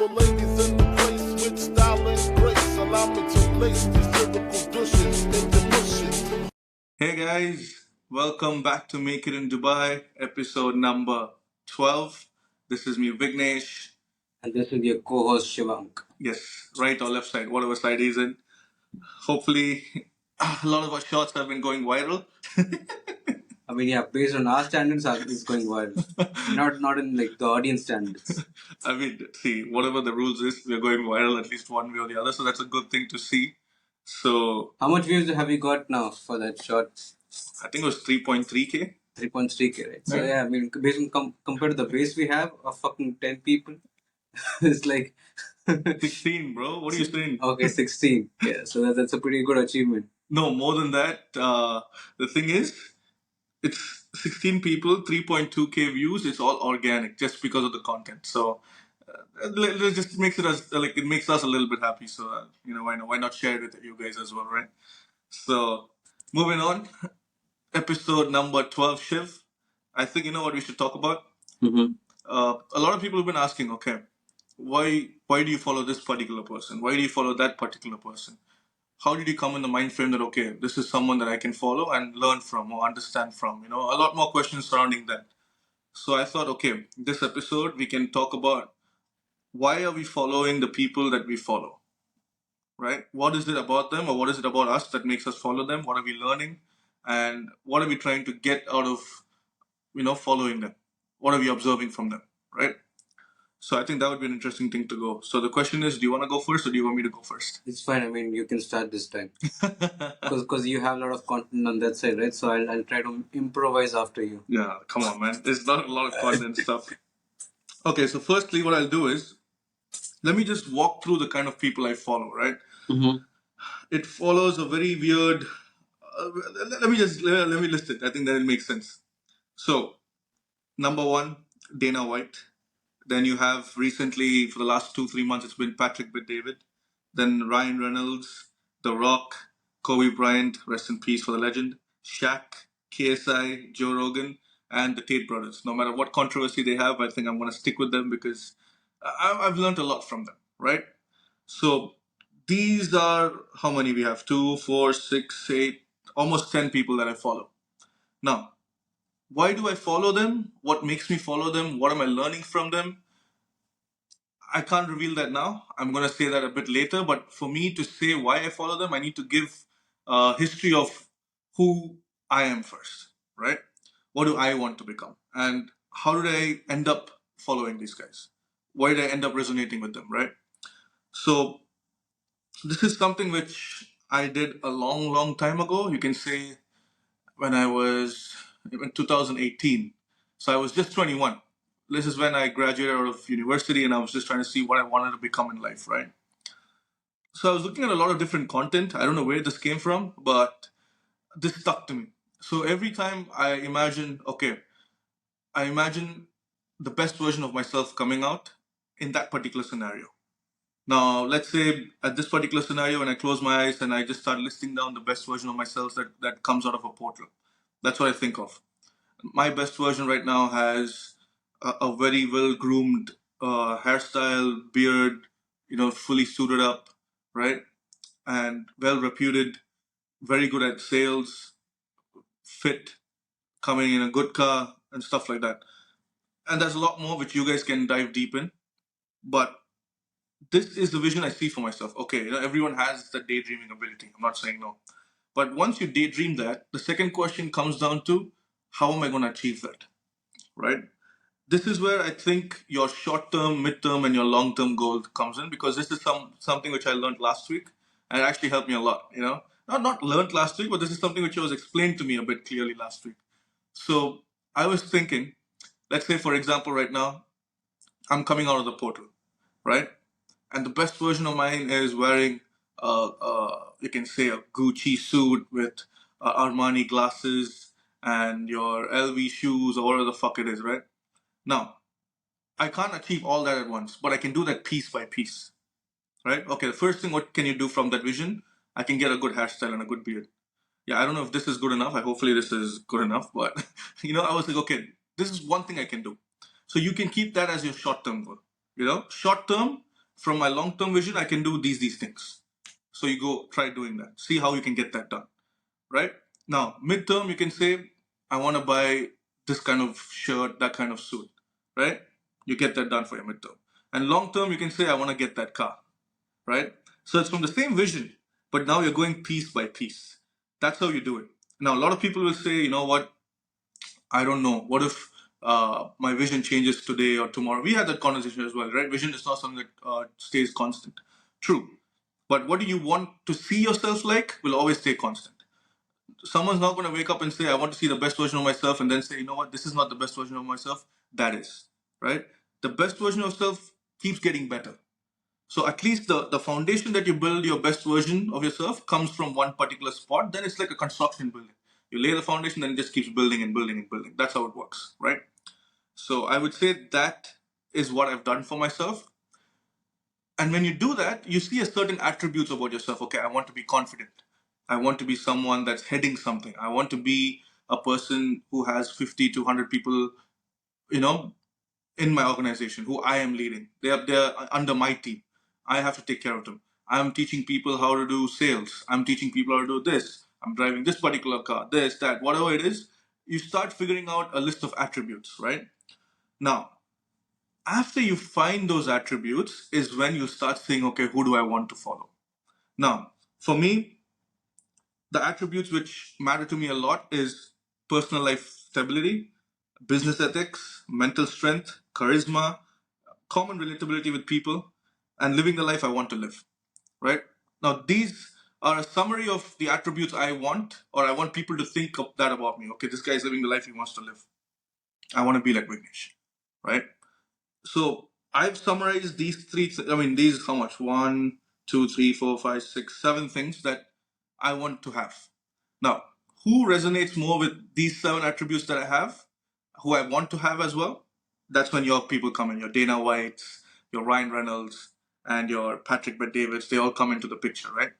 the ladies in the place with style and grace. Allow me to lace these lyrical douches into mushes. Hey guys, welcome back to Make It in Dubai, episode number 12. This is me, Vignesh. And this is your co-host Shivank. Yes, right or left side, whatever side he's in. Hopefully, a lot of our shots have been going viral. I mean, yeah, based on our standards, it's going viral. not in like the audience standards. I mean, see, whatever the rules is, we're going viral at least one way or the other, so that's a good thing to see. So, How much views have you got now for that shot? I think it was 3.3k. 3.3k, right? So Right. yeah, I mean, based on compared to the base we have of fucking 10 people, it's like 16, bro. What are you saying? Okay, 16. Yeah, so that's a pretty good achievement. No, more than that. The thing is, it's 16 people, 3.2k views. It's all organic, just because of the content. So it just makes it as like it makes us a little bit happy. So why not share it with you guys as well, right? So moving on, episode number 12, Shiv. I think you know what we should talk about. Mm-hmm. A lot of people have been asking, okay, why do you follow this particular person? Why do you follow that particular person? How did you come in the mind frame that, okay, this is someone that I can follow and learn from or understand from? A lot more questions surrounding that. So I thought, okay, this episode we can talk about why are we following the people that we follow, right? What is it about them or what is it about us that makes us follow them? What are we learning? And what are we trying to get out of, following them? What are we observing from them, right? So I think that would be an interesting thing to go. So the question is, do you want to go first or do you want me to go first? It's fine. I mean, you can start this time because you have a lot of content on that side, right? So I'll try to improvise after you. Yeah, come on, man. There's not a lot of content stuff. Okay, so firstly, what I'll do is, let me just walk through the kind of people I follow, right? Mm-hmm. It follows a very weird. Let me list it. I think that it makes sense. So, number one, Dana White. Then you have recently, for the last 2-3 months, it's been Patrick Bet-David. Then Ryan Reynolds, The Rock, Kobe Bryant, rest in peace for the legend, Shaq, KSI, Joe Rogan, and the Tate brothers. No matter what controversy they have, I think I'm going to stick with them because I've learned a lot from them, right? So these are how many we have? 2, 4, 6, 8, almost 10 people that I follow. Now, why do I follow them? What makes me follow them? What am I learning from them? I can't reveal that now. I'm going to say that a bit later. But for me to say why I follow them, I need to give a history of who I am first, right? What do I want to become? And how did I end up following these guys? Why did I end up resonating with them, right? So this is something which I did a long, long time ago. You can say when I was in 2018. So I was just 21. This is when I graduated out of university and I was just trying to see what I wanted to become in life, right? So I was looking at a lot of different content. I don't know where this came from, but this stuck to me. So every time I imagine the best version of myself coming out in that particular scenario. Now, let's say at this particular scenario, when I close my eyes and I just start listing down the best version of myself that comes out of a portal. That's what I think of. My best version right now has a very well-groomed hairstyle, beard, fully suited up, right? And well-reputed, very good at sales, fit, coming in a good car, and stuff like that. And there's a lot more which you guys can dive deep in. But this is the vision I see for myself. Okay, everyone has the daydreaming ability. I'm not saying no. But once you daydream that, the second question comes down to how am I going to achieve that, right? This is where I think your short-term, mid-term, and your long-term goal comes in because this is something which I learned last week and it actually helped me a lot. Not learned last week, but this is something which was explained to me a bit clearly last week. So I was thinking, let's say for example, right now I'm coming out of the portal, right? And the best version of mine is wearing, you can say, a Gucci suit with Armani glasses and your LV shoes or whatever the fuck it is, right? Now, I can't achieve all that at once, but I can do that piece by piece, right? Okay, the first thing, what can you do from that vision? I can get a good hairstyle and a good beard. Yeah, I don't know if this is good enough. Hopefully this is good enough, but I was like, okay, this is one thing I can do. So you can keep that as your short-term goal. Short-term, from my long-term vision, I can do these things. So you go try doing that. See how you can get that done, right? Now, midterm, you can say, I want to buy this kind of shirt, that kind of suit, right? You get that done for your midterm. And long term, you can say, I want to get that car, right? So it's from the same vision, but now you're going piece by piece. That's how you do it. Now, a lot of people will say, you know what? I don't know. What if my vision changes today or tomorrow? We had that conversation as well, right? Vision is not something that stays constant. True. But what do you want to see yourself like will always stay constant. Someone's not going to wake up and say, I want to see the best version of myself, and then say, you know what, this is not the best version of myself. That is, right? The best version of self keeps getting better. So at least the foundation that you build your best version of yourself comes from one particular spot. Then it's like a construction building. You lay the foundation, then it just keeps building and building and building. That's how it works, right? So I would say that is what I've done for myself. And when you do that, you see a certain attributes about yourself. Okay, I want to be confident. I want to be someone that's heading something. I want to be a person who has 50 to 100 people, you know, in my organization who I am leading. They're under my team. I have to take care of them. I'm teaching people how to do sales. I'm teaching people how to do this. I'm driving this particular car, this, that, whatever it is. You start figuring out a list of attributes, right? Now, after you find those attributes is when you start saying, okay, who do I want to follow? Now, for me, the attributes which matter to me a lot is personal life stability, business ethics, mental strength, charisma, common relatability with people, and living the life I want to live, right? Now, these are a summary of the attributes I want, or I want people to think of that about me. Okay, this guy is living the life he wants to live. I want to be like Vignesh, right? So I've summarized these these how much? 1, 2, 3, 4, 5, 6, 7 things that I want to have. Now, who resonates more with these 7 attributes that I have, who I want to have as well? That's when your people come in, your Dana Whites, your Ryan Reynolds, and your Patrick Bet-Davids, they all come into the picture, right?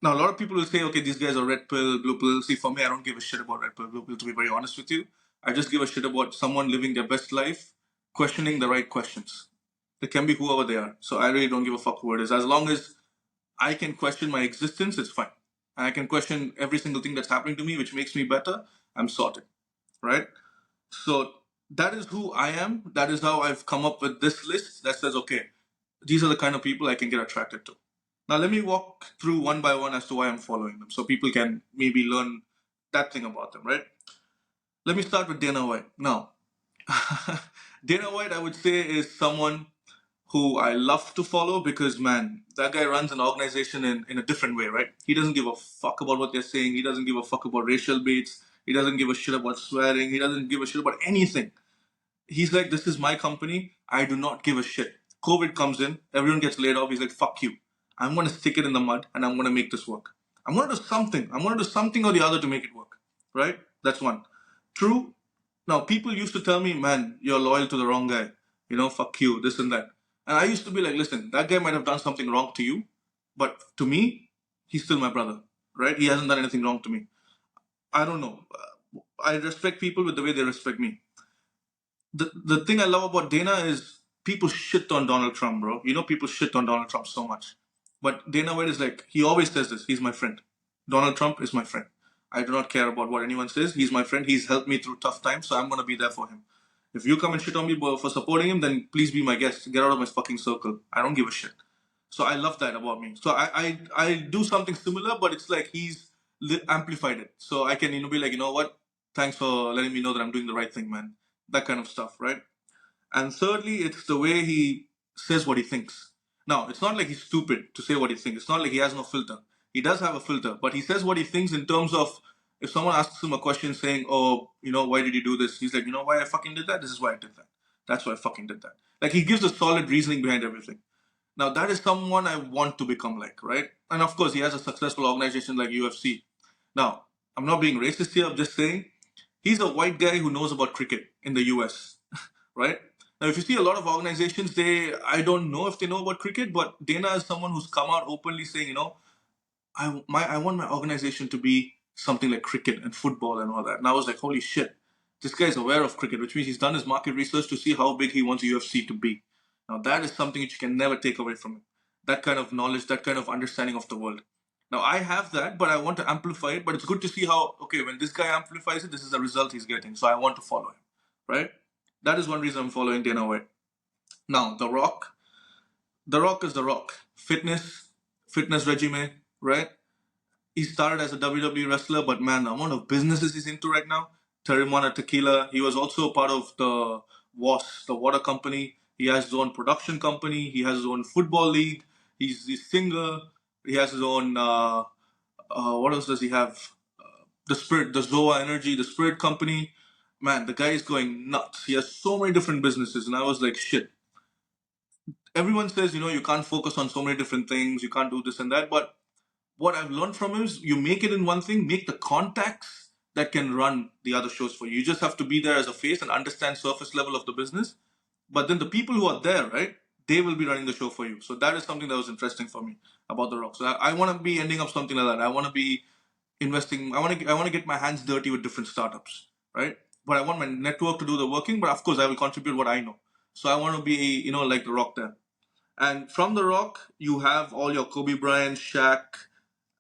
Now, a lot of people will say, okay, these guys are red pill, blue pill. See, for me, I don't give a shit about red pill, blue pill, to be very honest with you. I just give a shit about someone living their best life, questioning the right questions. They can be whoever they are. So I really don't give a fuck who it is. As long as I can question my existence, it's fine. And I can question every single thing that's happening to me, which makes me better, I'm sorted, right? So that is who I am. That is how I've come up with this list that says, okay, these are the kind of people I can get attracted to. Now, let me walk through one by one as to why I'm following them so people can maybe learn that thing about them, right? Let me start with Dana White. Now, Dana White, I would say, is someone who I love to follow because, man, that guy runs an organization in a different way, right? He doesn't give a fuck about what they're saying. He doesn't give a fuck about racial baits. He doesn't give a shit about swearing. He doesn't give a shit about anything. He's like, this is my company. I do not give a shit. COVID comes in, everyone gets laid off. He's like, fuck you. I'm going to stick it in the mud and I'm going to make this work. I'm going to do something. I'm going to do something or the other to make it work. Right? That's one. True. Now, people used to tell me, man, you're loyal to the wrong guy. You know, fuck you, this and that. And I used to be like, listen, that guy might have done something wrong to you, but to me, he's still my brother. Right? He hasn't done anything wrong to me. I don't know. I respect people with the way they respect me. The thing I love about Dana is people shit on Donald Trump, bro. You know, people shit on Donald Trump so much. But Dana White is like, he always says this, he's my friend. Donald Trump is my friend. I do not care about what anyone says. He's my friend. He's helped me through tough times, so I'm going to be there for him. If you come and shit on me for supporting him, then please be my guest. Get out of my fucking circle. I don't give a shit. So I love that about me. So I do something similar, but it's like he's amplified it. So I can, be like, you know what? Thanks for letting me know that I'm doing the right thing, man. That kind of stuff, right? And thirdly, it's the way he says what he thinks. Now, it's not like he's stupid to say what he thinks. It's not like he has no filter. He does have a filter, but he says what he thinks in terms of if someone asks him a question saying, oh, why did you do this? He's like, you know why I fucking did that? This is why I did that. That's why I fucking did that. Like, he gives a solid reasoning behind everything. Now, that is someone I want to become like, right? And of course, he has a successful organization like UFC. Now, I'm not being racist here. I'm just saying he's a white guy who knows about cricket in the US, right? Now, if you see a lot of organizations, I don't know if they know about cricket, but Dana is someone who's come out openly saying, I want my organization to be something like cricket and football and all that. And I was like, holy shit, this guy's aware of cricket, which means he's done his market research to see how big he wants UFC to be. Now that is something which you can never take away from him. That kind of knowledge, that kind of understanding of the world. Now I have that, but I want to amplify it. But it's good to see how, okay, when this guy amplifies it, this is the result he's getting. So I want to follow him, right? That is one reason I'm following Dana White. Now The Rock. The Rock is The Rock. Fitness regime, right? He started as a WWE wrestler, but man, the amount of businesses he's into right now. Terramana Tequila. He was also part of the WAS, the water company. He has his own production company. He has his own football league. He's a singer. He has his own. What else does he have? The Spirit, the Zoa Energy, the Spirit Company. Man, the guy is going nuts. He has so many different businesses, and I was like, shit. Everyone says, you can't focus on so many different things. You can't do this and that, but what I've learned from him is you make it in one thing, make the contacts that can run the other shows for you. You just have to be there as a face and understand surface level of the business. But then the people who are there, right, they will be running the show for you. So that is something that was interesting for me about The Rock. So I want to be ending up something like that. I want to be investing. I want to get my hands dirty with different startups, right? But I want my network to do the working. But of course, I will contribute what I know. So I want to be, like The Rock there. And from The Rock, you have all your Kobe Bryant, Shaq,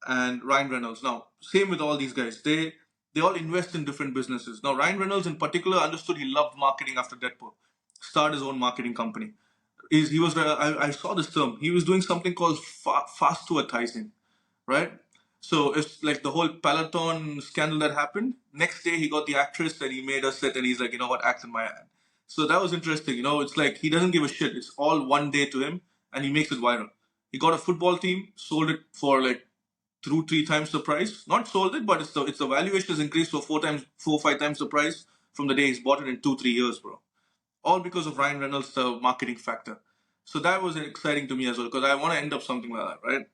and Ryan Reynolds. Now, same with all these guys. They all invest in different businesses. Now, Ryan Reynolds in particular understood he loved marketing after Deadpool. Started his own marketing company. He was I saw this term. He was doing something called fast to advertising, right? So it's like the whole Peloton scandal that happened. Next day he got the actress and he made her sit and he's like, you know what, act in my ad. So that was interesting. It's like he doesn't give a shit. It's all one day to him and he makes it viral. He got a football team, sold it for like 3 times the price. Not sold it, but it's the valuation has increased for 5 times the price from the day he's bought it in 2-3 years, bro. All because of Ryan Reynolds, the marketing factor. So that was exciting to me as well because I want to end up something like that, right?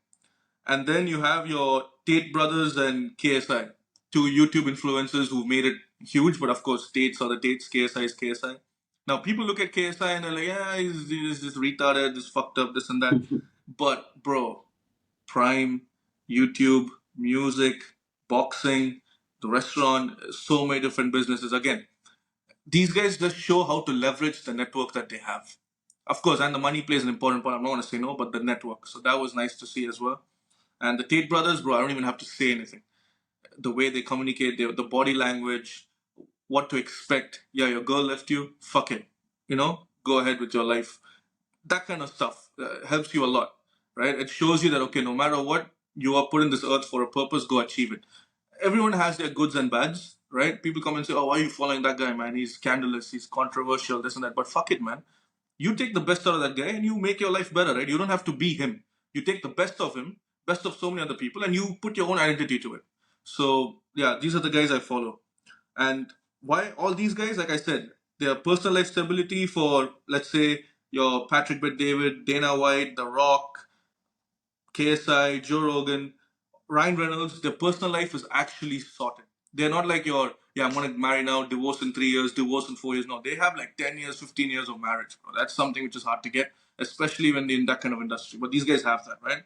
And then you have your Tate brothers and KSI, two YouTube influencers who've made it huge. But of course, Tates are the Tates, KSI is KSI. Now people look at KSI and they're like, yeah, he's just retarded, just fucked up, this and that. But bro, Prime, YouTube, music, boxing, the restaurant, so many different businesses. Again, these guys just show how to leverage the network that they have. Of course, and the money plays an important part. I'm not going to say no, but the network. So that was nice to see as well. And the Tate brothers, bro, I don't even have to say anything. The way they communicate, the body language, what to expect. Yeah, your girl left you, fuck it. Go ahead with your life. That kind of stuff helps you a lot, right? It shows you that, okay, no matter what, you are put in this earth for a purpose, go achieve it. Everyone has their goods and bads, right? People come and say, oh, why are you following that guy, man? He's scandalous, he's controversial, this and that. But fuck it, man. You take the best out of that guy and you make your life better, right? You don't have to be him. You take the best of him, best of so many other people, and you put your own identity to it. So, yeah, these are the guys I follow. And why all these guys? Like I said, their personal life stability for, let's say, your Patrick Bet-David, Dana White, The Rock, KSI, Joe Rogan, Ryan Reynolds, their personal life is actually sorted. They're not like I'm going to marry now, divorce in 3 years, divorce in 4 years. No, they have like 10 years, 15 years of marriage, bro. That's something which is hard to get, especially when they're in that kind of industry. But these guys have that, right?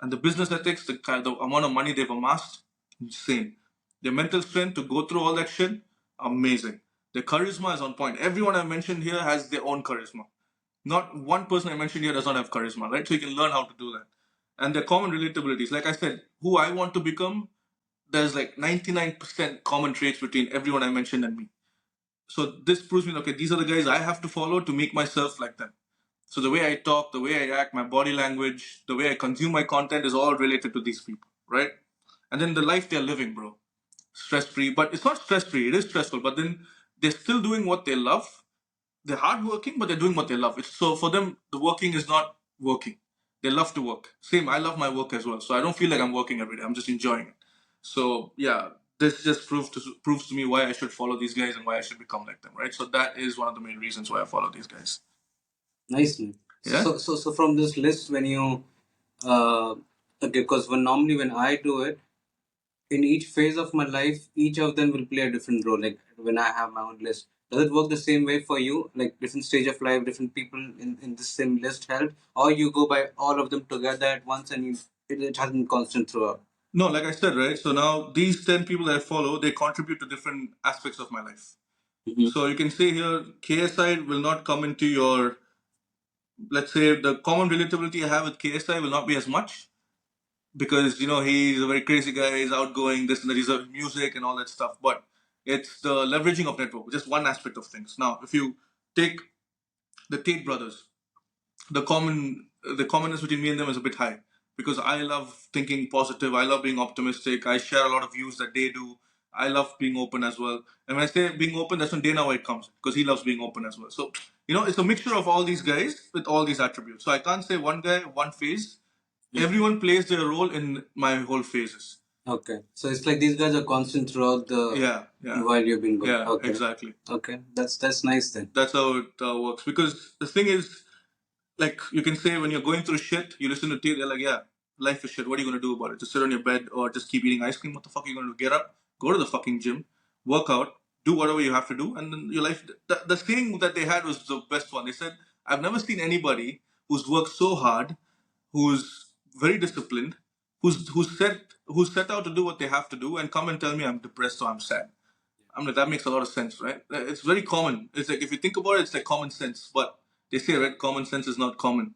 And the business ethics, the amount of money they've amassed, insane. Their mental strength to go through all that shit, amazing. Their charisma is on point. Everyone I mentioned here has their own charisma. Not one person I mentioned here does not have charisma, right? So you can learn how to do that. And their common relatabilities. Like I said, who I want to become, there's like 99% common traits between everyone I mentioned and me. So this proves me, okay, these are the guys I have to follow to make myself like them. So the way I talk, the way I act, my body language, the way I consume my content is all related to these people, right? And then the life they're living, bro. Stress free, but it's not stress free, it is stressful, but then they're still doing what they love. They're hardworking, but they're doing what they love. So for them, the working is not working. They love to work. Same, I love my work as well. So I don't feel like I'm working every day. I'm just enjoying it. So yeah, this just proves to me why I should follow these guys and why I should become like them, right? So that is one of the main reasons why I follow these guys. Nice, man. Yeah. So from this list, when you okay, because when I do it, in each phase of my life, each of them will play a different role. Like when I have my own list, does it work the same way for you? Like different stage of life, different people in the same list help, or you go by all of them together at once and it has been constant throughout? No, like I said, right? So now these 10 people that I follow, they contribute to different aspects of my life. Mhm. So you can say here, KSI will not come into your let's say the common relatability I have with KSI will not be as much because he's a very crazy guy, he's outgoing, this and that, he's a music and all that stuff. But it's the leveraging of network, just one aspect of things. Now, if you take the Tate brothers, the commonness between me and them is a bit high because I love thinking positive. I love being optimistic. I share a lot of views that they do. I love being open as well. And when I say being open, that's when Dana White comes because he loves being open as well. So it's a mixture of all these guys with all these attributes. So I can't say one guy, one phase. Everyone plays their role in my whole phases. Okay, so it's like these guys are constant throughout the while you've been going. Yeah, Okay, exactly. okay, that's nice then. That's how it works. Because the thing is, like you can say when you're going through shit, you listen to Tate, they're like, yeah, life is shit. What are you gonna do about it? Just sit on your bed or just keep eating ice cream? What the fuck are you gonna do? Get up, go to the fucking gym, work out, do whatever you have to do, and then your life. The saying that they had was the best one. They said, I've never seen anybody who's worked so hard, who's very disciplined, who's set out to do what they have to do, and come and tell me I'm depressed or I'm sad. I mean, that makes a lot of sense, right? It's very common. It's like if you think about it, it's like common sense, but they say, right, common sense is not common.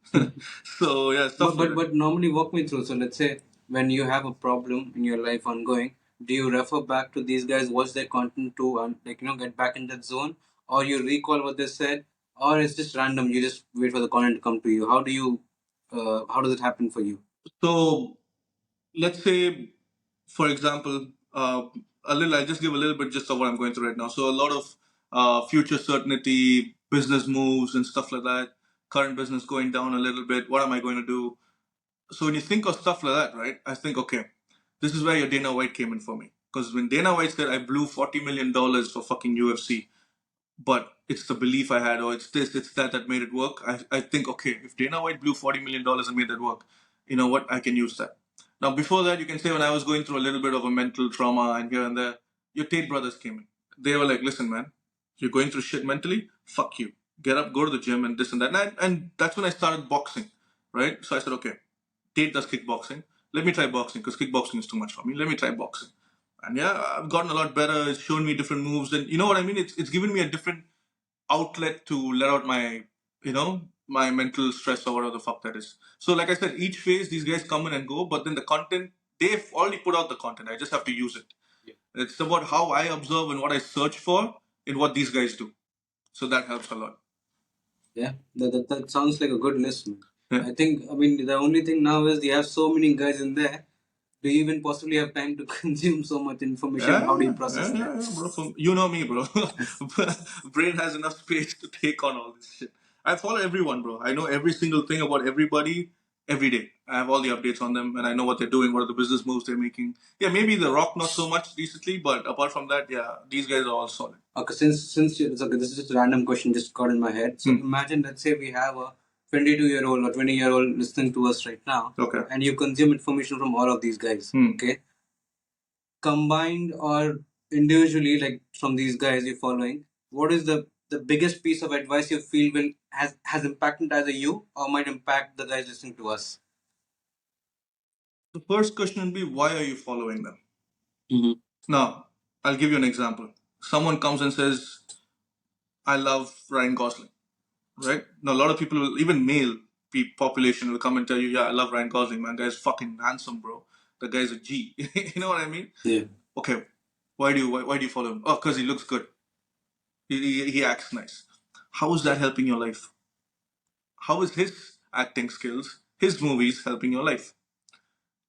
So yeah, stuff But normally walk me through. So let's say when you have a problem in your life ongoing, do you refer back to these guys, watch their content to get back in that zone, or you recall what they said, or it's just random? You just wait for the content to come to you. How does it happen for you? So let's say, for example, I'll just give a little bit just of what I'm going through right now. So a lot of future certainty, business moves and stuff like that. Current business going down a little bit. What am I going to do? So when you think of stuff like that, right? I think, okay, this is where your Dana White came in for me. Because when Dana White said I blew $40 million for fucking UFC, but it's the belief I had, or it's this, it's that made it work. I think, okay, if Dana White blew $40 million and made that work, you know what? I can use that. Now, before that, you can say when I was going through a little bit of a mental trauma and here and there, your Tate brothers came in. They were like, listen, man, you're going through shit mentally, fuck you. Get up, go to the gym and this and that. And that's when I started boxing, right? So I said, okay, Tate does kickboxing. Let me try boxing because kickboxing is too much for me. Let me try boxing. And yeah, I've gotten a lot better. It's shown me different moves. And you know what I mean? It's given me a different outlet to let out my mental stress or whatever the fuck that is. So like I said, each phase these guys come in and go, but then the content, they've already put out the content. I just have to use it. Yeah. It's about how I observe and what I search for in what these guys do. So that helps a lot. Yeah, that sounds like a good list, man. Yeah. I mean, the only thing now is you have so many guys in there. Do you even possibly have time to consume so much information? How do you process that? Bro. You know me, bro. Brain has enough space to take on all this shit. I follow everyone, bro. I know every single thing about everybody every day. I have all the updates on them, and I know what they're doing, what are the business moves they're making. Yeah, maybe The Rock not so much recently, but apart from that, yeah, these guys are all solid. Okay, since it's okay, this is just a random question just got in my head. So imagine, let's say we have a 22-year-old or 20-year-old listening to us right now. Okay. And you consume information from all of these guys. Okay. Combined or individually, like from these guys you're following, what is the biggest piece of advice you feel has impacted either you or might impact the guys listening to us? The first question would be, why are you following them? Now, I'll give you an example. Someone comes and says, I love Ryan Gosling, right? Now, a lot of people, even male population, will come and tell you, yeah, I love Ryan Gosling, man. Guy's fucking handsome, bro. The guy's a G. You know what I mean? Yeah. Okay, why do you follow him? Oh, because he looks good. He acts nice. How is that helping your life? How is his acting skills, his movies helping your life?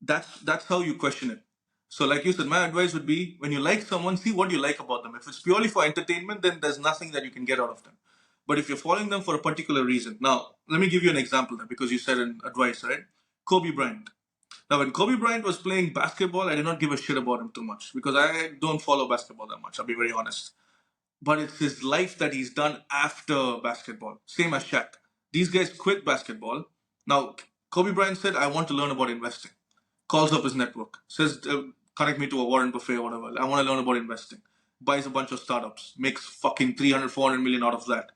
That's how you question it. So like you said, my advice would be when you like someone, see what you like about them. If it's purely for entertainment, then there's nothing that you can get out of them. But if you're following them for a particular reason, now let me give you an example there because you said an advice, right? Kobe Bryant. Now when Kobe Bryant was playing basketball, I did not give a shit about him too much because I don't follow basketball that much, I'll be very honest. But it's his life that he's done after basketball. Same as Shaq. These guys quit basketball. Now, Kobe Bryant said, I want to learn about investing. Calls up his network. Says, connect me to a Warren Buffett or whatever. I want to learn about investing. Buys a bunch of startups. Makes fucking 300, 400 million out of that.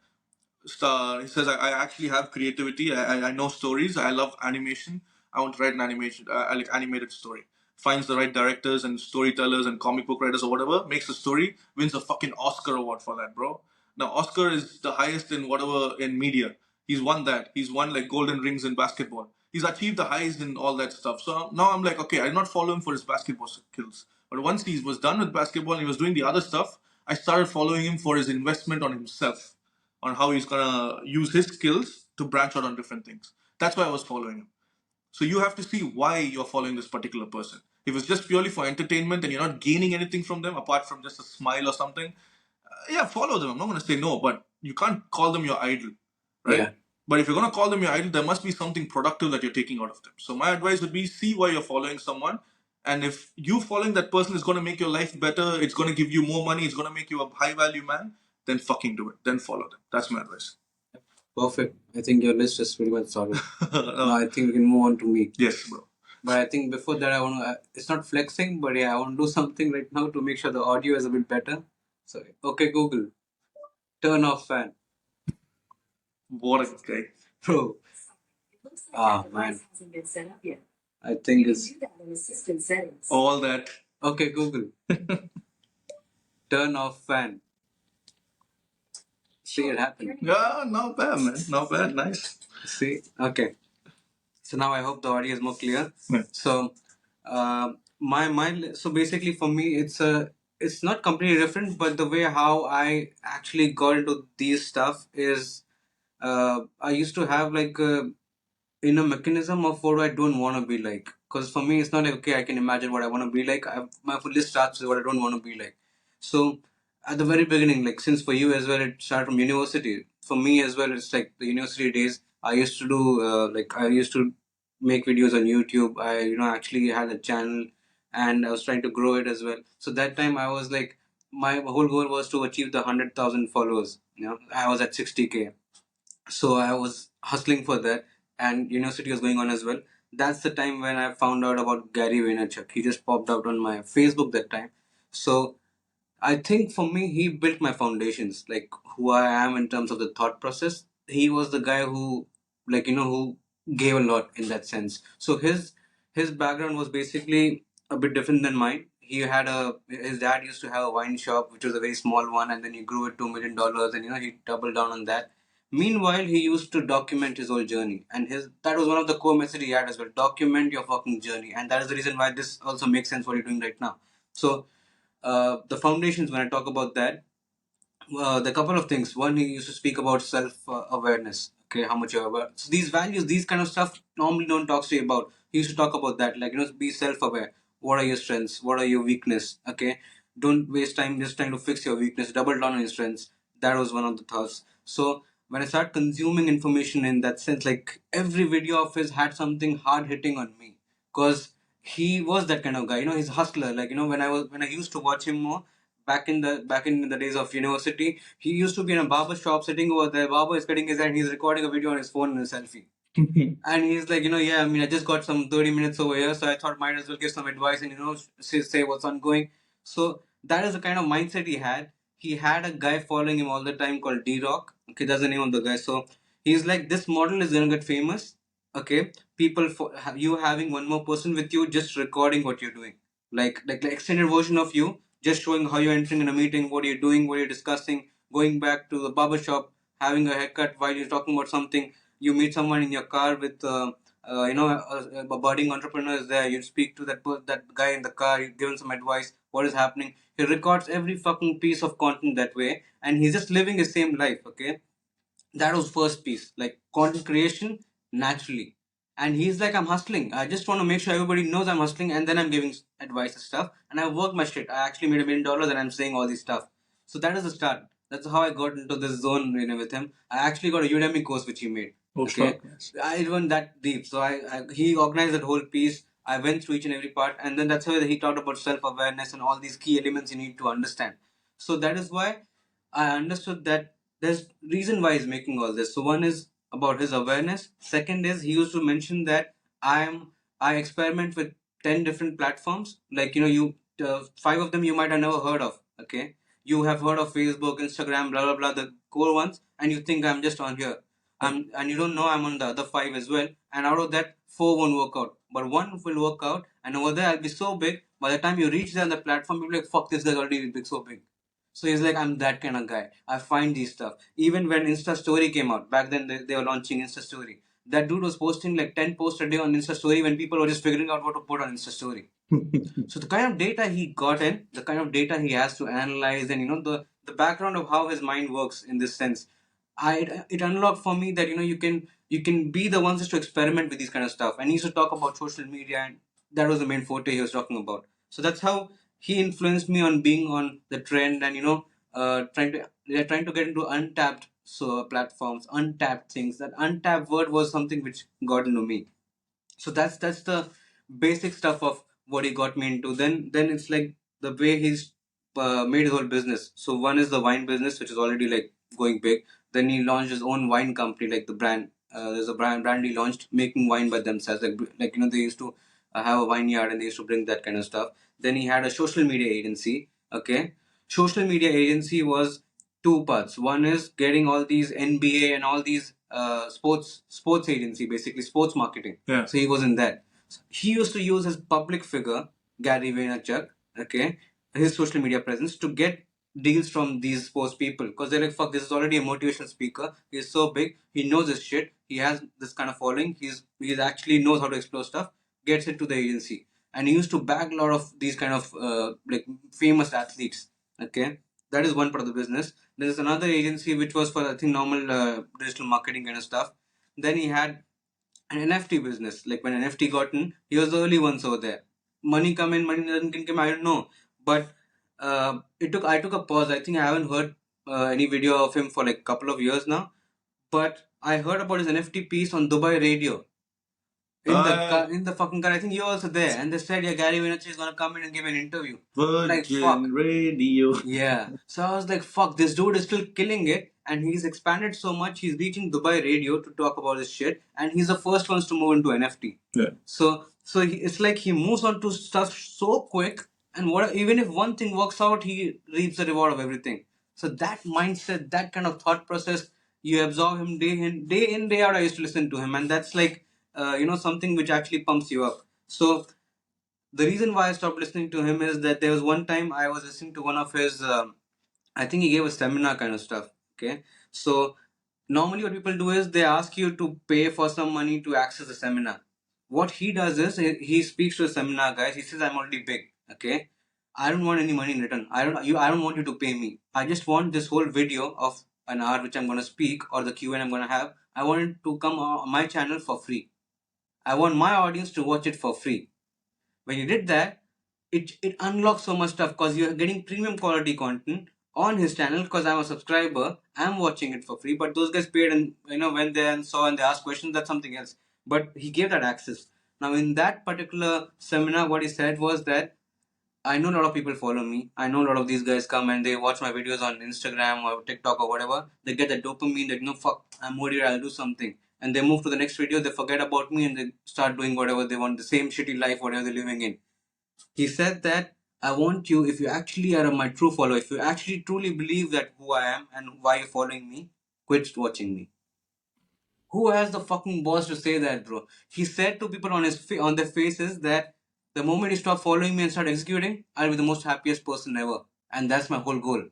He says, I actually have creativity. I know stories. I love animation. I want to write an animation, I like animated story. Finds the right directors and storytellers and comic book writers or whatever, makes a story, wins a fucking Oscar award for that, bro. Now, Oscar is the highest in whatever in media. He's won that. He's won like golden rings in basketball. He's achieved the highs in all that stuff. So now I'm like, okay, I did not follow him for his basketball skills. But once he was done with basketball and he was doing the other stuff, I started following him for his investment on himself, on how he's gonna use his skills to branch out on different things. That's why I was following him. So you have to see why you're following this particular person. If it's just purely for entertainment and you're not gaining anything from them apart from just a smile or something, yeah, follow them. I'm not going to say no, but you can't call them your idol, right? Yeah. But if you're going to call them your idol, there must be something productive that you're taking out of them. So my advice would be see why you're following someone. And if you following that person is going to make your life better, it's going to give you more money, it's going to make you a high value man, then fucking do it. Then follow them. That's my advice. Perfect. I think your list is pretty much solid. Now I think we can move on to me. Yes, bro. But I think before that, I want to. It's not flexing, but yeah, I want to do something right now to make sure the audio is a bit better. So, okay, Google, turn off fan. What a guy. Bro. Ah, man. I think it's All that. okay. Google, turn off fan. See it happen. Yeah, not bad, man. Not bad. Nice. See, okay. So now I hope the audio is more clear. Yeah. So, so basically for me, it's not completely different, but the way how I actually got into these stuff is, I used to have like a inner mechanism of what I don't want to be like. Because for me, it's not like, okay, I can imagine what I want to be like. My full list starts with what I don't want to be like. So at the very beginning, like since for you as well, it started from university. For me as well, it's like the university days. I used to do I used to make videos on YouTube. I actually had a channel, and I was trying to grow it as well. So that time I was like, my whole goal was to achieve the 100,000 followers. I was at 60K, so I was hustling for that, and university was going on as well. That's the time when I found out about Gary Vaynerchuk. He just popped out on my Facebook that time. So I think for me, he built my foundations, like who I am in terms of the thought process. He was the guy who, who gave a lot in that sense. So his background was basically a bit different than mine. His dad used to have a wine shop, which was a very small one, and then he grew it to $1 million, and he doubled down on that. Meanwhile, he used to document his whole journey, and that was one of the core messages he had as well. Document your fucking journey, and that is the reason why this also makes sense what you're doing right now. So the foundations, when I talk about that, the couple of things. One, he used to speak about self awareness. Okay, how much you're aware. So these values, these kind of stuff, normally don't talk to you about. He used to talk about that, like be self aware. What are your strengths? What are your weakness? Okay, don't waste time just trying to fix your weakness. Double down on your strengths. That was one of the thoughts. So when I start consuming information in that sense, like every video of his had something hard hitting on me, because he was that kind of guy. He's a hustler. Like when I used to watch him more back in the days of university, he used to be in a barber shop sitting over there. Barber is cutting his hair, and he's recording a video on his phone in a selfie. And he's like, yeah, I mean, I just got some 30 minutes over here, so I thought might as well give some advice and say what's ongoing. So that is the kind of mindset he had. He had a guy following him all the time called D Rock. Okay, that's the name of the guy. So he's like, this model is gonna get famous. Okay, people you having one more person with you just recording what you're doing, like the extended version of you, just showing how you're entering in a meeting, what you're doing, what you're discussing, going back to the barber shop, having a haircut while you're talking about something. You meet someone in your car with a budding entrepreneur is there. You speak to that guy in the car. You give him some advice. What is happening? He records every fucking piece of content that way, and he's just living his same life. Okay, that was first piece, like content creation naturally. And he's like, I'm hustling. I just want to make sure everybody knows I'm hustling, and then I'm giving advice and stuff. And I work my shit. I actually made $1 million, and I'm saying all this stuff. So that is the start. That's how I got into this zone, with him. I actually got a Udemy course which he made. Okay, I went that deep. So he organized that whole piece. I went through each and every part, and then that's why he talked about self awareness and all these key elements you need to understand. So that is why I understood that there's reason why he's making all this. So one is about his awareness. Second is he used to mention that I experiment with 10 different platforms. Like you 5 of them you might have never heard of. Okay, you have heard of Facebook, Instagram, blah blah blah, the core ones, and you think I'm just on here. And you don't know I'm on the other 5 as well. And out of that, 4 won't work out, but one will work out. And over there, I'll be so big. By the time you reach there on the platform, you'll be like, "Fuck, this guy's already big, so big." So he's like, I'm that kind of guy. I find these stuff. Even when Insta Story came out, back then they were launching Insta Story. That dude was posting like 10 posts a day on Insta Story when people were just figuring out what to put on Insta Story. So the kind of data he got in, the kind of data he has to analyze, and the background of how his mind works in this sense, it unlocked for me that you can be the ones just to experiment with these kind of stuff. And he used to talk about social media, and that was the main forte he was talking about. So that's how he influenced me on being on the trend, and trying to get into untapped platforms, untapped things. That untapped word was something which got into me. So that's the basic stuff of what he got me into. Then it's like the way he's made his whole business. So one is the wine business, which is already like going big. Then he launched his own wine company, like the brand. There's a brand he launched making wine by themselves. Like they used to have a vineyard, and they used to bring that kind of stuff. Then he had a social media agency. Okay, social media agency was two parts. One is getting all these NBA and all these sports agency, basically sports marketing. Yeah. So he was in that. So he used to use his public figure, Gary Vaynerchuk, okay, his social media presence to get deals from these sports people, because they're like, fuck, this is already a motivational speaker. He's so big, he knows his shit, he has this kind of following, he's actually knows how to explore stuff, gets it to the agency. And he used to bag a lot of these kind of like famous athletes. Okay, that is one part of the business. There's another agency which was for, I think, normal digital marketing kind of stuff. Then he had an NFT business. Like when NFT got in, he was the early ones over there. Money come in, money doesn't come. I don't know, but I took a pause. I think I haven't heard any video of him for like a couple of years now. But I heard about his NFT piece on Dubai radio in the fucking car. I think you're also there, and they said, yeah, Gary Vaynerchuk is gonna come in and give an interview. Like, fuck. Virgin Radio. Yeah. So I was like, fuck, this dude is still killing it, and he's expanded so much. He's reaching Dubai radio to talk about this shit, and he's the first ones to move into NFT. Yeah. So it's like he moves on to stuff so quick, and even if one thing works out, he reaps the reward of everything. So that mindset, that kind of thought process, you absorb him day in, day out. I used to listen to him, and that's like, something which actually pumps you up. So the reason why I stopped listening to him is that there was one time I was listening to one of his, I think he gave a seminar kind of stuff. Okay. So normally what people do is they ask you to pay for some money to access the seminar. What he does is he speaks to the seminar guys. He says, I'm already big. Okay. I don't want any money in return. I don't want you to pay me. I just want this whole video of an hour which I'm going to speak, or the Q&A I'm going to have. I want it to come on my channel for free. I want my audience to watch it for free. When you did that, it unlocks so much stuff, because you're getting premium quality content on his channel. Because I'm a subscriber, I'm watching it for free, but those guys paid, and when they saw and they asked questions, that's something else. But he gave that access. Now in that particular seminar, what he said was that, I know a lot of people follow me. I know a lot of these guys come and they watch my videos on Instagram or TikTok or whatever. They get that dopamine that, fuck, I'm motivated, I'll do something. And they move to the next video, they forget about me, and they start doing whatever they want, the same shitty life, whatever they're living in. He said that, I want you, if you actually are my true follower, if you actually truly believe that who I am and why you're following me, quit watching me. Who has the fucking balls to say that, bro? He said to people on their faces that the moment you stop following me and start executing, I'll be the most happiest person ever, and that's my whole goal.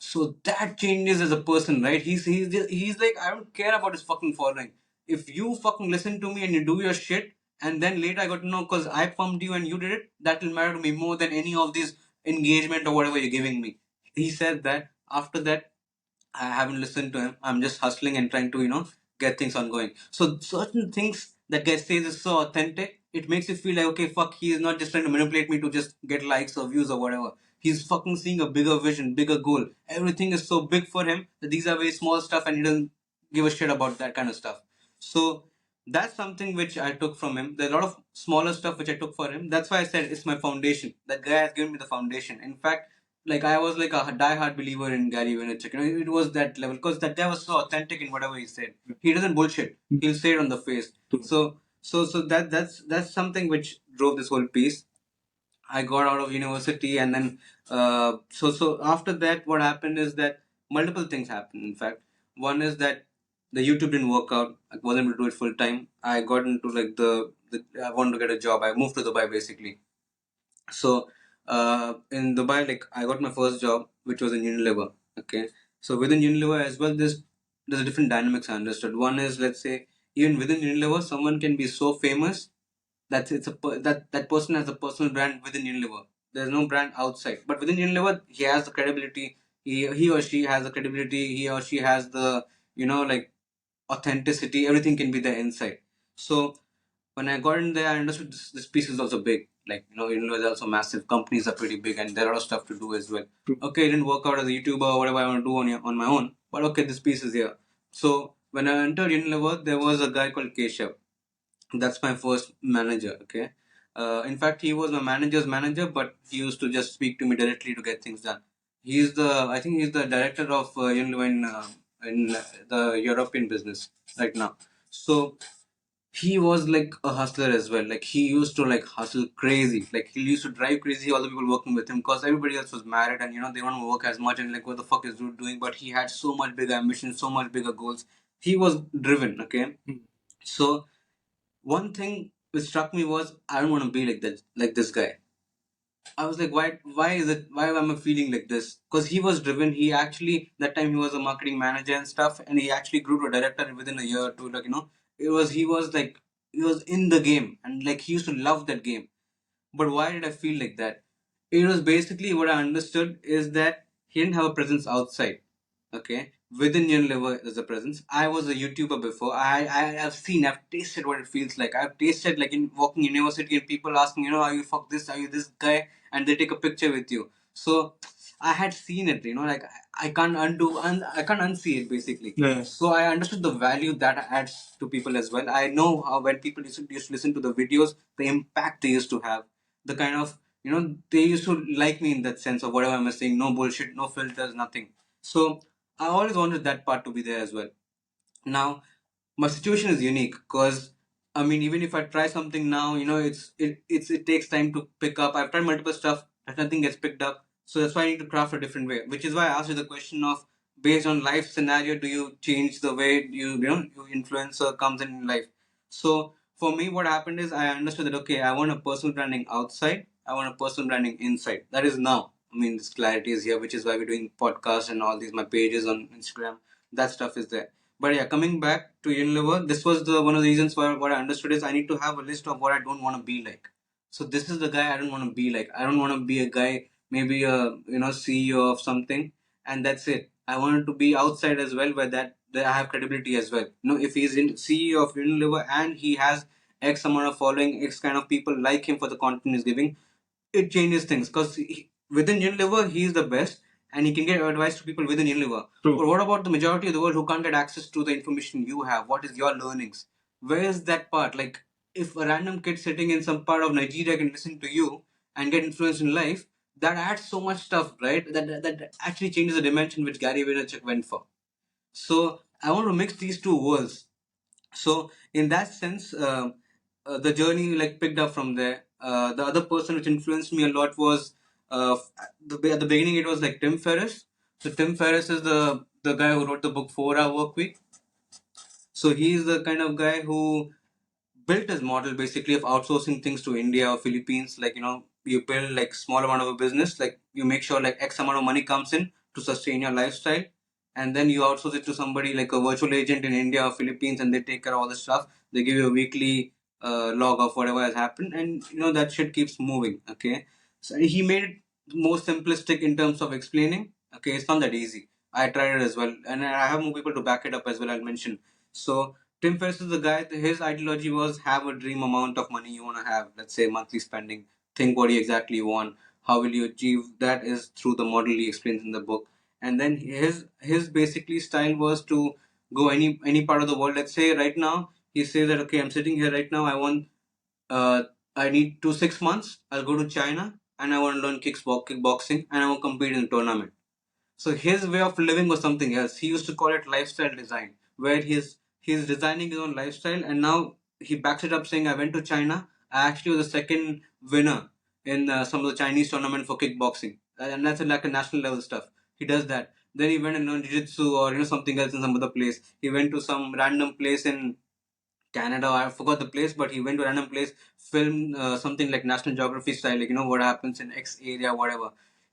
So that changes as a person, right? He's like, I don't care about his fucking following. If you fucking listen to me and you do your shit, and then later I got to know because I pumped you and you did it, that will matter to me more than any of these engagement or whatever you're giving me. He said that. After that, I haven't listened to him. I'm just hustling and trying to, get things ongoing. So certain things that guy says is so authentic, it makes you feel like, okay, fuck, he is not just trying to manipulate me to just get likes or views or whatever. He's fucking seeing a bigger vision, bigger goal. Everything is so big for him that these are very small stuff, and he doesn't give a shit about that kind of stuff. So that's something which I took from him. There's a lot of smaller stuff which I took for him. That's why I said it's my foundation. That guy has given me the foundation. In fact, like I was like a die-hard believer in Gary Vaynerchuk. It was that level, because that guy was so authentic in whatever he said. He doesn't bullshit. He'll say it on the face. So that's something which drove this whole piece. I got out of university, and then so after that, what happened is that multiple things happened. In fact, one is that the YouTube didn't work out. I wasn't able to do it full time. I got into like the I wanted to get a job. I moved to Dubai basically. So in Dubai, like I got my first job which was in Unilever. Okay, so within Unilever as well, there's a different dynamics I understood. One is, let's say, even within Unilever, someone can be so famous that that person has a personal brand within Unilever. There's no brand outside, but within Unilever, he has the credibility. He or she has the credibility. He or she has the, like, authenticity. Everything can be there inside. So when I got in there, I understood this piece is also big. Like, Unilever is also massive. Companies are pretty big, and there are a lot of stuff to do as well. True. Okay, it didn't work out as a YouTuber or whatever I want to do on my own, but okay, this piece is here. So when I entered Unilever, there was a guy called Keshav. That's my first manager. Okay, in fact, he was my manager's manager, but he used to just speak to me directly to get things done. I think he's the director of Unilever in the European business right now. So he was like a hustler as well. Like, he used to like hustle crazy. Like, he used to drive crazy all the people working with him, because everybody else was married and they don't work as much, and like, what the fuck is dude doing? But he had so much bigger ambition, so much bigger goals. He was driven. Okay, so one thing which struck me was, I don't want to be like that, like this guy. I was like, why am I feeling like this? Because he was driven. He actually, that time, he was a marketing manager and stuff, and he actually grew to a director within a year or two. Like, he was like, he was in the game, and like, he used to love that game. But why did I feel like that? It was basically, what I understood is that he didn't have a presence outside. Okay, within Unilever there's a presence. I was a YouTuber before. I've tasted what it feels like. I've tasted, like, in walking university and people asking, are you fuck this? Are you this guy? And they take a picture with you. So I had seen it. Like, I can't I can't unsee it basically. Yeah. So I understood the value that adds to people as well. I know how, when people used to listen to the videos, the impact they used to have, the kind of, they used to like me in that sense of whatever I'm saying. No bullshit, no filters, nothing. So I always wanted that part to be there as well. Now, my situation is unique because, I mean, even if I try something now, it takes time to pick up. I've tried multiple stuff, and nothing gets picked up. So that's why I need to craft a different way. Which is why I asked you the question of, based on life scenario, do you change the way your influencer comes in life? So for me, what happened is, I understood that, okay, I want a personal branding outside. I want a personal branding inside. That is now. I mean, this clarity is here, which is why we're doing podcasts and all these, my pages on Instagram. That stuff is there. But yeah, coming back to Unilever, this was the one of the reasons why what I understood is, I need to have a list of what I don't want to be like. So this is the guy I don't want to be like. I don't want to be a guy, maybe a CEO of something, and that's it. I wanted to be outside as well, where that I have credibility as well. If he's in CEO of Unilever and he has X amount of following, X kind of people like him for the content he's giving, it changes things, because within Unilever he is the best, and he can get advice to people within Unilever. True. But what about the majority of the world who can't get access to the information you have? What is your learnings? Where is that part? Like, if a random kid sitting in some part of Nigeria can listen to you and get influenced in life, that adds so much stuff, right? That actually changes the dimension which Gary Vaynerchuk went for. So I want to mix these two worlds. So in that sense, the journey like picked up from there. The other person which influenced me a lot was, at the beginning it was like Tim Ferriss. So Tim Ferriss is the guy who wrote the book 4 Hour Work Week. So he's the kind of guy who built his model basically of outsourcing things to India or Philippines. Like, you build like small amount of a business, like you make sure like X amount of money comes in to sustain your lifestyle, and then you outsource it to somebody like a virtual agent in India or Philippines, and they take care of all the stuff. They give you a weekly log of whatever has happened, and that shit keeps moving. Okay, so he made it more simplistic in terms of explaining. Okay, it's not that easy. I tried it as well, and I have more people to back it up as well. I'll mention. So Tim Ferriss is the guy. His ideology was, have a dream amount of money you want to have. Let's say monthly spending. Think what you exactly want. How will you achieve that? Is through the model he explains in the book. And then his basically style was to go any part of the world. Let's say right now he says that, okay, I'm sitting here right now. Uh, I need 6 months. I'll go to China and I want to learn kickboxing, and I want to compete in a tournament. So his way of living was something else. He used to call it lifestyle design, where he's designing his own lifestyle, and now he backs it up saying, "I went to China. I actually was the second winner in some of the Chinese tournament for kickboxing, and that's like a national level stuff." He does that. Then he went and learned jiu-jitsu or something else in some other place. He went to some random place in Canada. I forgot the place, but he went to a random place, filmed something like National Geography style, like what happens in X area, whatever.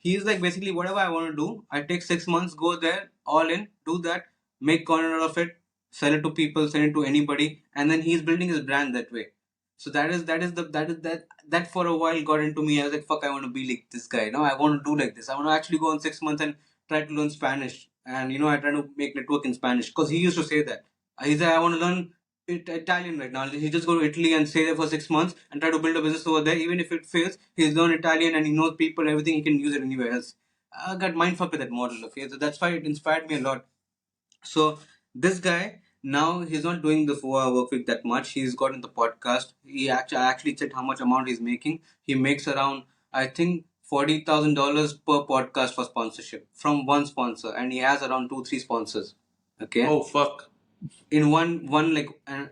he's like basically whatever I want to do, I take 6 months, go there, all in, do that, make content out of it, sell it to people, send it to anybody, and then he's building his brand that way. So that for a while got into me. I was like, fuck, I want to be like this guy. No, I want to do like this. I want to actually go on 6 months and try to learn Spanish. And I try to make network in Spanish because he used to say that. He said, I want to learn Italian right now. He just go to Italy and stay there for 6 months and try to build a business over there. Even if it fails, he's learned Italian and he knows people, everything. He can use it anywhere else. I got mindfucked with that model. Okay, so that's why it inspired me a lot. So this guy now he's not doing the 4 hour work week that much. He's got in the podcast. I actually checked how much amount he's making. He makes around, I think, $40,000 per podcast for sponsorship from one sponsor, and he has around 2 3 sponsors. Okay. Oh fuck. In one like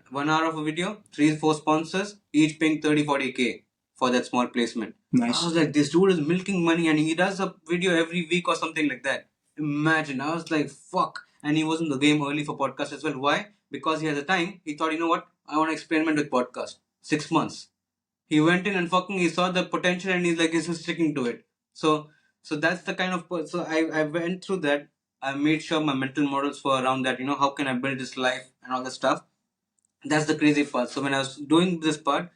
1 hour of a video, 3 4 sponsors, each paying 30 40K for that small placement. Nice. I was like, this dude is milking money, and he does a video every week or something like that. Imagine. I was like, fuck. And he was in the game early for podcast as well. Why? Because he had the time. He thought, you know what? I want to experiment with podcast. 6 months. He went in and fucking he saw the potential, and he's like, he's just sticking to it. So that's the kind of so I went through that. I made sure my mental models were around that. How can I build this life and all that stuff. That's the crazy part. So when I was doing this part,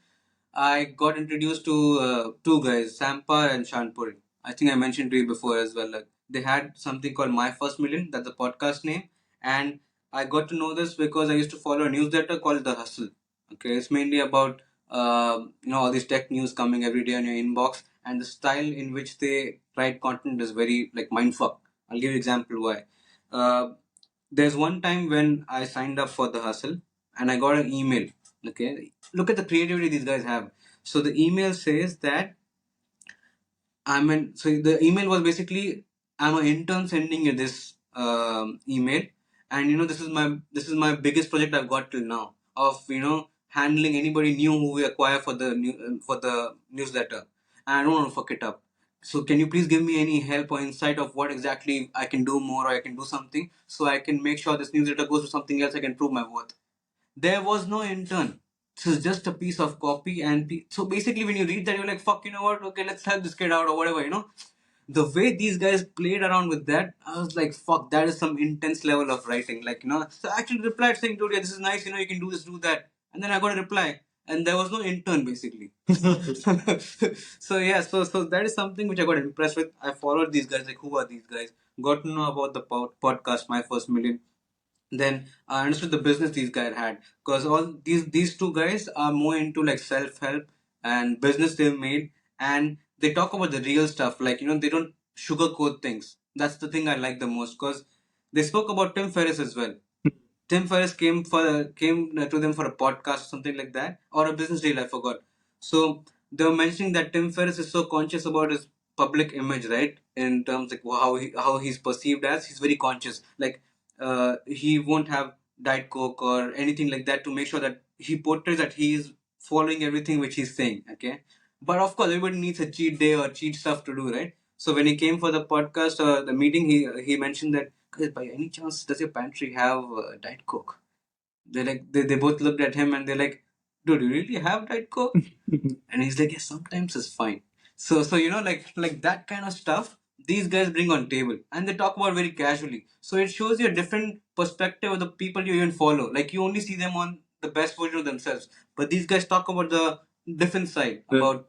I got introduced to two guys, Sampa and Shanpuri. I think I mentioned to you before as well. Like they had something called My First Million. That's the podcast name, and I got to know this because I used to follow a newsletter called The Hustle. Okay, it's mainly about all these tech news coming every day on your inbox, and the style in which they write content is very like mindfuck. I'll give you an example why. Uh, there's one time when I signed up for The Hustle, and I got an email. Okay, look at the creativity these guys have. So the email says that so the email was basically, I'm an intern sending you this email, and this is my biggest project I've got till now of handling anybody new who we acquire for the newsletter. And I don't want to fuck it up. So can you please give me any help or insight of what exactly I can do more, or I can do something so I can make sure this newsletter goes to something else, I can prove my worth. There was no intern. This is just a piece of copy, and so basically, when you read that, you're like, "Fuck, you know what? Okay, let's help this kid out or whatever." The way these guys played around with that, I was like, "Fuck, that is some intense level of writing." So I actually replied saying, "Dude, yeah, this is nice. You can do this, do that." And then I got a reply, and there was no intern basically. So yeah, so that is something which I got impressed with. I followed these guys. Like, who are these guys? Got to know about the podcast, My First Million. Then I understood the business these guys had, because all these two guys are more into like self help and business they've made, and they talk about the real stuff. Like they don't sugarcoat things. That's the thing I like the most, because they spoke about Tim Ferriss as well. Tim Ferriss came to them for a podcast or something like that, or a business deal. I forgot. So they were mentioning that Tim Ferriss is so conscious about his public image, right? In terms like how he's perceived as, he's very conscious. Like he won't have diet coke or anything like that to make sure that he portrays that he is following everything which he's saying. Okay, but of course everybody needs a cheat day or cheat stuff to do, right? So when he came for the podcast or the meeting, he mentioned that, "Guys, by any chance does your pantry have diet coke?" They both looked at him and they're like, "Dude, you really have diet coke?" And he's like, "Yeah, sometimes it's fine." So like that kind of stuff these guys bring on table, and they talk about very casually. So it shows you a different perspective of the people you even follow. Like you only see them on the best version of themselves, but these guys talk about the different side, about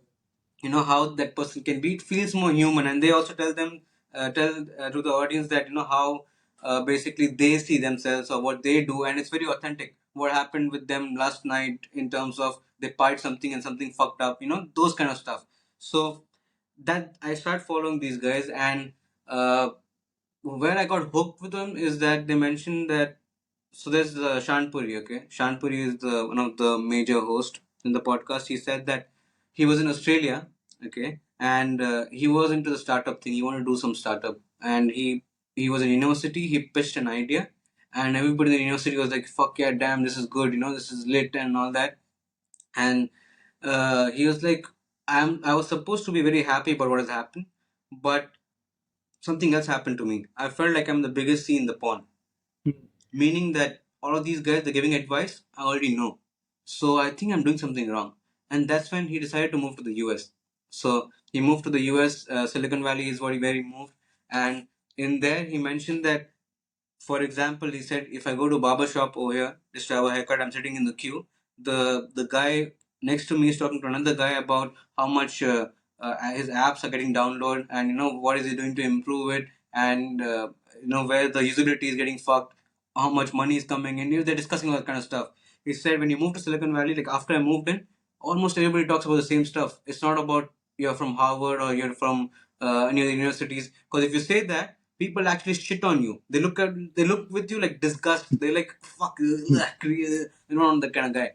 how that person can be. It feels more human, and they also tell to the audience that how basically they see themselves or what they do, and it's very authentic. What happened with them last night in terms of they pied something and something fucked up, those kind of stuff. So that I start following these guys, and where I got hooked with them is that they mentioned that. So there's Shanpuri, okay? Shanpuri is one of the major hosts in the podcast. He said that he was in Australia, okay, and he was into the startup thing. He wanted to do some startup, and he was in university. He pitched an idea, and everybody in the university was like, "Fuck yeah, damn, this is good. This is lit and all that." And he was like, I was supposed to be very happy about what has happened, but something else happened to me. I felt like I'm the biggest C in the pond, meaning that all of these guys they're giving advice I already know. So I think I'm doing something wrong. And that's when he decided to move to the US. So he moved to the US. Silicon Valley is where he moved, and in there he mentioned that, for example, he said, if I go to barber shop over here just to have a haircut, I'm sitting in the queue. The guy next to me is talking to another guy about how much his apps are getting downloaded, and what is he doing to improve it, and where the usability is getting fucked, how much money is coming in. They're discussing all that kind of stuff. He said when you move to Silicon Valley, like after I moved in, almost everybody talks about the same stuff. It's not about you're from Harvard or you're from any of the universities, because if you say that, people actually shit on you. They look with you like disgust. They're like, fuck, you're not that kind of guy.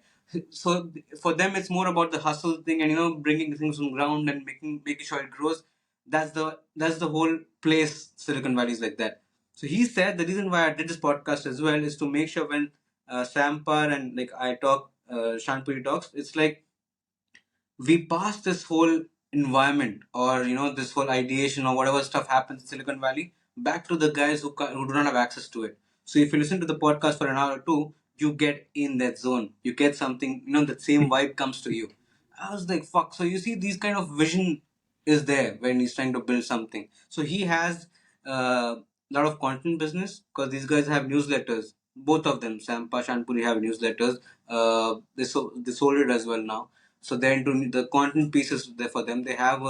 So for them, it's more about the hustle thing, and bringing things from ground and making sure it grows. That's the whole place. Silicon Valley is like that. So he said the reason why I did this podcast as well is to make sure when Sampar and like I talk, Shanpuri talks, it's like we pass this whole environment, or this whole ideation or whatever stuff happens in Silicon Valley back to the guys who do not have access to it. So if you listen to the podcast for an hour or two, you get in that zone, you get something, that same vibe comes to you. I was like, fuck. So you see, these kind of vision is there when he's trying to build something. So he has a lot of content business, because these guys have newsletters. Both of them, Sampa, Shanpuri, have newsletters. They sold it as well now. So they're into the content pieces there for them. They have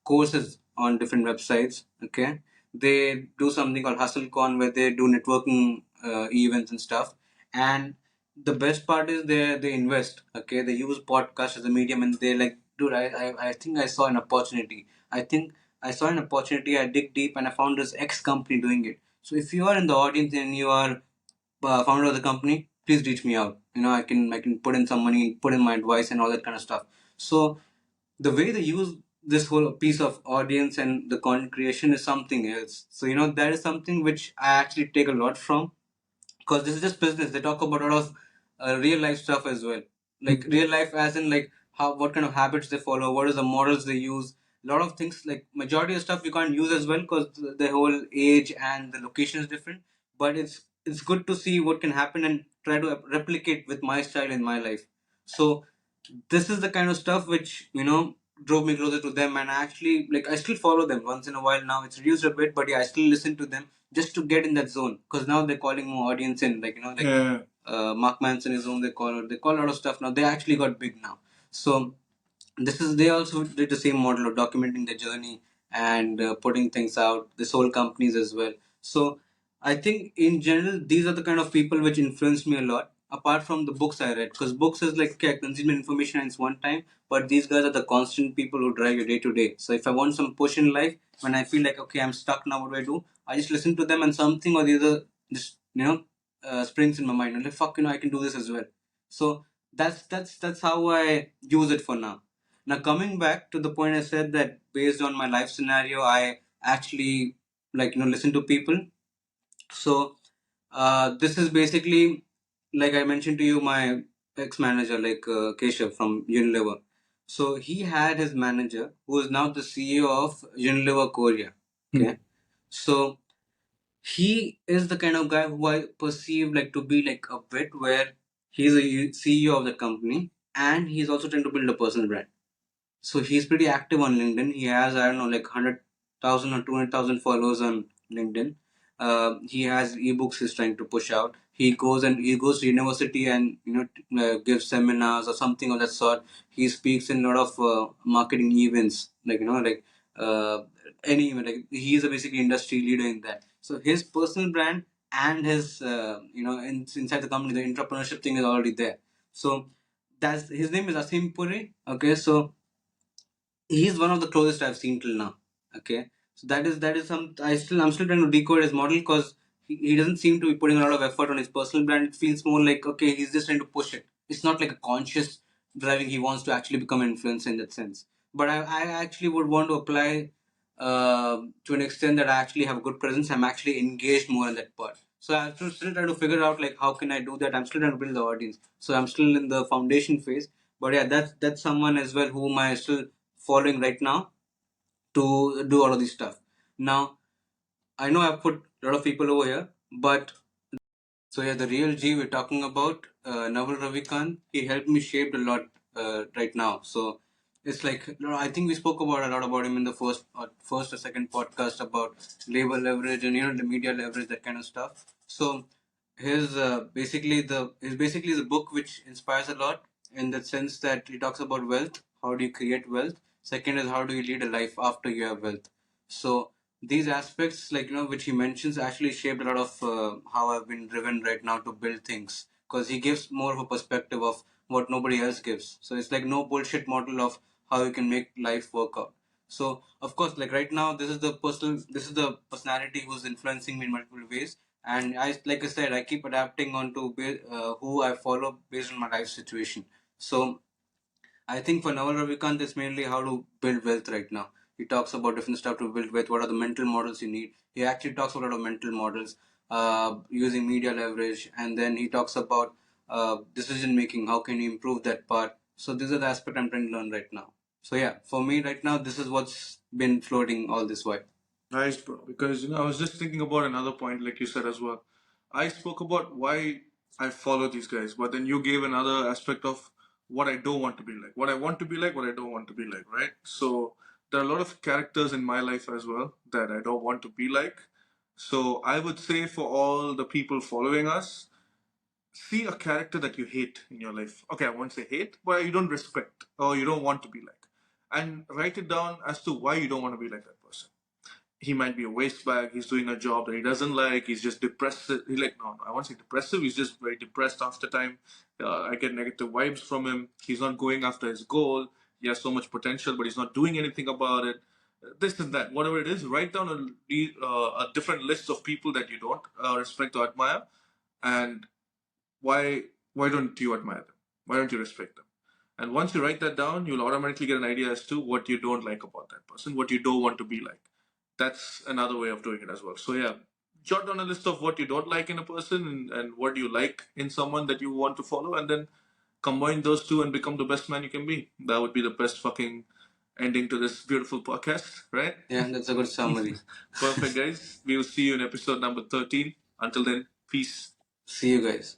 courses on different websites. Okay, they do something called HustleCon, where they do networking events and stuff. And the best part is they invest. Okay, they use podcast as a medium, and they like, dude, I think I saw an opportunity. I think I saw an opportunity. I dig deep and I found this X company doing it. So if you are in the audience and you are founder of the company, please reach me out. I can put in some money, put in my advice and all that kind of stuff. So the way they use this whole piece of audience and the content creation is something else. So that is something which I actually take a lot from, because this is just business. They talk about a lot of real life stuff as well, like real life as in like how, what kind of habits they follow, what is the models they use. A lot of things, like majority of stuff you can't use as well, because the whole age and the location is different. But it's good to see what can happen and try to replicate with my style in my life. So this is the kind of stuff which drove me closer to them, and I actually, like, I still follow them once in a while. Now it's reduced a bit, but yeah, I still listen to them just to get in that zone, because now they're calling more audience in, like like Yeah. Mark Manson is zone. They call a lot of stuff now. They actually got big now. So they also did the same model of documenting the journey and putting things out. They sold companies as well. So I think in general these are the kind of people which influenced me a lot, apart from the books I read, because books is like, okay, I consume information and it's one time, but these guys are the constant people who drive you day to day. So if I want some push in life, when I feel like, okay, I'm stuck now, what do? I just listen to them, and something or the other just springs in my mind, and like, fuck, I can do this as well. So that's how I use it for now. Now, coming back to the point, I said that based on my life scenario, I actually, like, listen to people. So this is basically, like I mentioned to you, my ex-manager, like Keshav from Unilever. So he had his manager who is now the CEO of Unilever Korea. Okay. So he is the kind of guy who I perceive like to be like a bit where he's a CEO of the company, and he's also trying to build a personal brand. So he's pretty active on LinkedIn. He has, I don't know, like 100,000 or 200,000 followers on LinkedIn. He has ebooks he's trying to push out. He goes to university and gives seminars or something of that sort. He speaks in a lot of marketing events, like uh, any event. Like he's a basically industry leader in that. So his personal brand and his inside the company, the entrepreneurship thing is already there. So that's his name is Asim Puri. Okay, so he's one of the closest I've seen till now. Okay, so that is some. I'm still trying to decode his model, because he doesn't seem to be putting a lot of effort on his personal brand. It feels more like, okay, he's just trying to push it. It's not like a conscious driving. He wants to actually become an influencer in that sense. But I actually would want to apply to an extent that I actually have a good presence. I'm actually engaged more in that part. So I'm still trying to figure out like how can I do that. I'm still trying to build the audience. So I'm still in the foundation phase. But yeah, that's someone as well whom I still following right now to do all of this stuff. Now, I know I've put a lot of people over here, but so yeah, the real G we're talking about, Naval Ravikant, he helped me shape a lot right now. So it's like, I think we spoke about a lot about him in the first or second podcast about labor leverage and the media leverage, that kind of stuff. So his basically the book which inspires a lot, in the sense that he talks about wealth. How do you create wealth? Second is, how do you lead a life after you have wealth? So these aspects, like which he mentions, actually shaped a lot of how I've been driven right now to build things, because he gives more of a perspective of what nobody else gives. So it's like no bullshit model of how you can make life work out. So of course, like right now, this is the personality who's influencing me in multiple ways, and like I said, I keep adapting onto who I follow based on my life situation. So I think for Naval Ravikant, it's mainly how to build wealth right now. He talks about different stuff to build wealth. What are the mental models you need? He actually talks about a lot of mental models using media leverage, and then he talks about decision making. How can you improve that part? So these are the aspects I'm trying to learn right now. So yeah, for me right now, this is what's been floating all this while. Nice, bro. Because I was just thinking about another point, like you said as well. I spoke about why I follow these guys, but then you gave another aspect of what I don't want to be like, what I want to be like, what I don't want to be like, right? So there are a lot of characters in my life as well that I don't want to be like. So I would say for all the people following us, see a character that you hate in your life. Okay, I won't say hate, but you don't respect or you don't want to be like, and write it down as to why you don't want to be like that person. He might be a waste bag. He's doing a job that he doesn't like. He's just depressed. He like no, I won't say depressive. He's just very depressed after time. I get negative vibes from him. He's not going after his goal. He has so much potential, but he's not doing anything about it. This and that, whatever it is, write down a different list of people that you don't respect or admire, and why don't you admire them? Why don't you respect them? And once you write that down, you'll automatically get an idea as to what you don't like about that person, what you don't want to be like. That's another way of doing it as well. So yeah, jot down a list of what you don't like in a person, and what you like in someone that you want to follow, and then combine those two and become the best man you can be. That would be the best fucking ending to this beautiful podcast, right? Yeah, that's a good summary. Perfect, guys. We will see you in episode number 13. Until then, peace. See you guys.